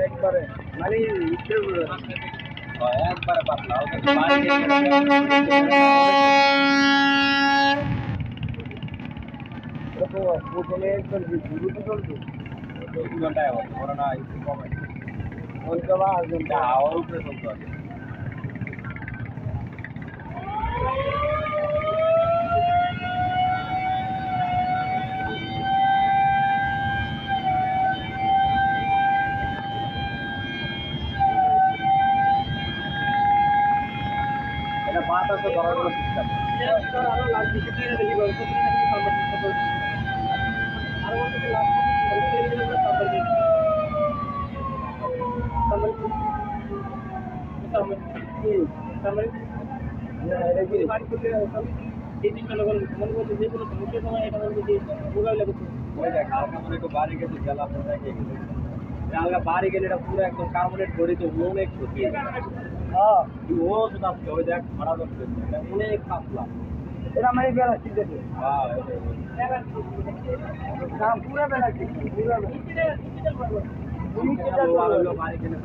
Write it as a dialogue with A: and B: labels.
A: একবারে মানে একবারে পাতলা প্রথমে একবার শুরুতে চলছে 2 ঘন্টায় হবে ওরা না একটু কমে ঘন্টা বা আধ ঘন্টা হাওয়ার উপরে চলতে হবে এটা বাতাসে ধরার কোনো সিস্টেম আরো লাগবে সেটা দেখি বলতে আরো বলতে লাভ বাড়ি গেলে এটা পুরো একদম কার্বনেট গড়িত অনেক ক্ষতি ও শুধু ওই দেখ ভাড়া করতে অনেক পাতলা এটা মানে বেলা ঠিক আছে পুরো বেলা ঠিক পুরো বাড়ি গেলে